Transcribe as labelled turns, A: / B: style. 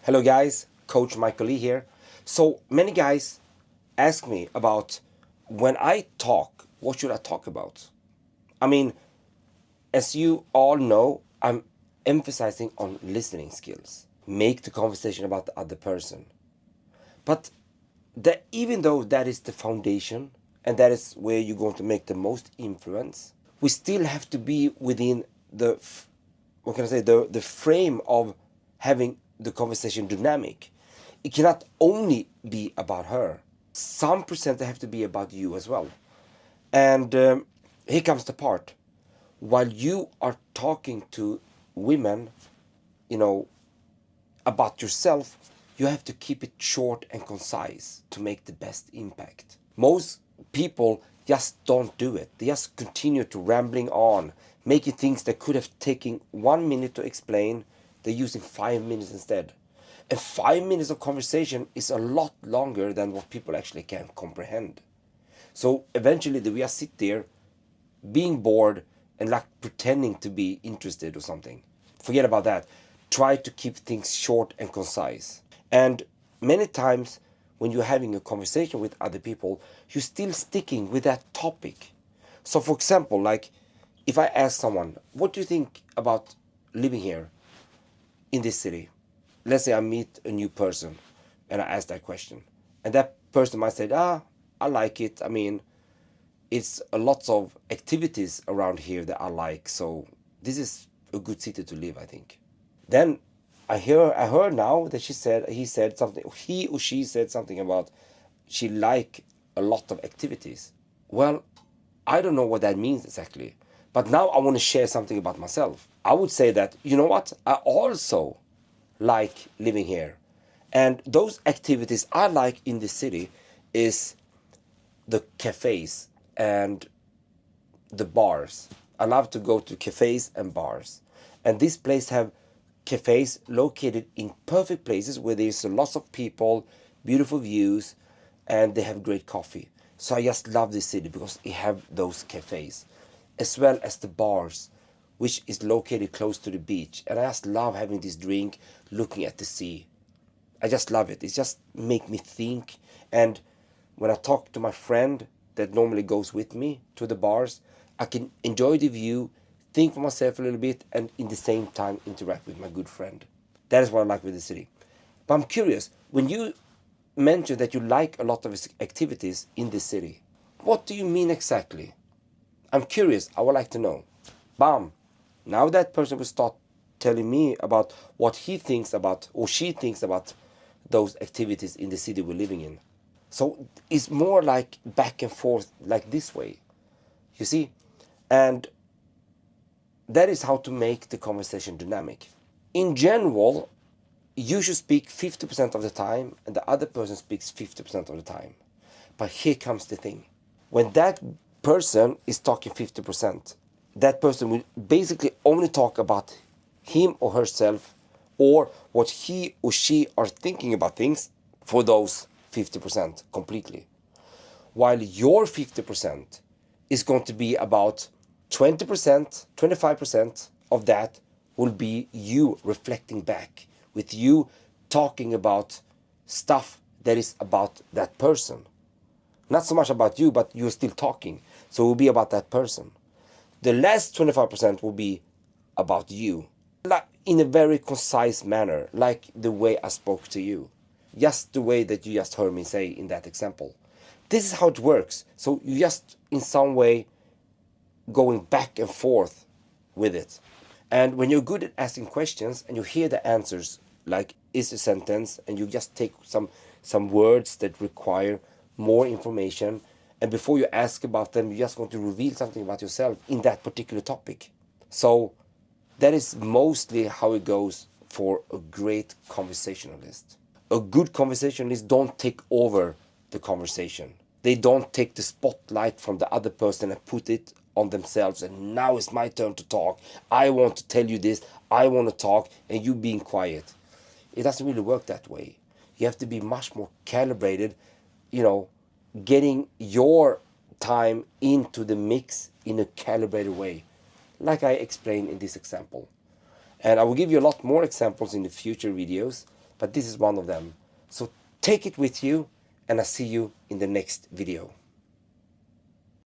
A: Hello guys, Coach Michael Lee here. So many guys ask me about when I talk, what should I talk about? I mean, as you all know, I'm emphasizing on listening skills. Make the conversation about the other person. But even though that is the foundation and that is where you're going to make the most influence, we still have to be within the the frame of having the conversation dynamic. It cannot only be about her. Some percent have to be about you as well. And here comes the part. While you are talking to women, about yourself, you have to keep it short and concise to make the best impact. Most people just don't do it. They just continue to rambling on, making things that could have taken 1 minute to explain, they're using 5 minutes instead. And 5 minutes of conversation is a lot longer than what people actually can comprehend. So eventually we just sit there being bored and like pretending to be interested or something. Forget about that. Try to keep things short and concise. And many times when you're having a conversation with other people, you're still sticking with that topic. So for example, like if I ask someone, what do you think about living here in this city? Let's say I meet a new person and I ask that question. And that person might say, I like it. I mean, it's a lot of activities around here that I like. So this is a good city to live, I think. Then I heard now that he or she said something about she like a lot of activities. Well, I don't know what that means exactly. But now I want to share something about myself. I would say that, you know what? I also like living here. And those activities I like in the city is the cafes and the bars. I love to go to cafes and bars. And this place have cafes located in perfect places where there's lots of people, beautiful views, and they have great coffee. So I just love this city because it have those cafes, as well as the bars, which is located close to the beach. And I just love having this drink, looking at the sea. I just love it. It just make me think. And when I talk to my friend that normally goes with me to the bars, I can enjoy the view, think for myself a little bit, and in the same time interact with my good friend. That is what I like with the city. But I'm curious, when you mention that you like a lot of activities in the city, what do you mean exactly? I'm curious, I would like to know. Bam! Now that person will start telling me about what he thinks about or she thinks about those activities in the city we're living in. So it's more like back and forth like this way, you see? And that is how to make the conversation dynamic. In general, you should speak 50% of the time and the other person speaks 50% of the time. But here comes the thing. When that person is talking 50%, that person will basically only talk about him or herself or what he or she are thinking about things for those 50% completely. While your 50% is going to be about 20%, 25% of that will be you reflecting back, with you talking about stuff that is about that person. Not so much about you, but you're still talking. So it will be about that person. The last 25% will be about you, like in a very concise manner, like the way I spoke to you. Just the way that you just heard me say in that example. This is how it works. So you just, in some way, going back and forth with it. And when you're good at asking questions and you hear the answers, like is a sentence, and you just take some words that require more information, and before you ask about them, you just want to reveal something about yourself in that particular topic. So that is mostly how it goes for a great conversationalist. A good conversationalist don't take over the conversation. They don't take the spotlight from the other person and put it on themselves, and now it's my turn to talk. I want to tell you this, I want to talk, and you being quiet. It doesn't really work that way. You have to be much more calibrated, getting your time into the mix in a calibrated way, like I explained in this example. And I will give you a lot more examples in the future videos, but this is one of them. So take it with you, and I'll see you in the next video.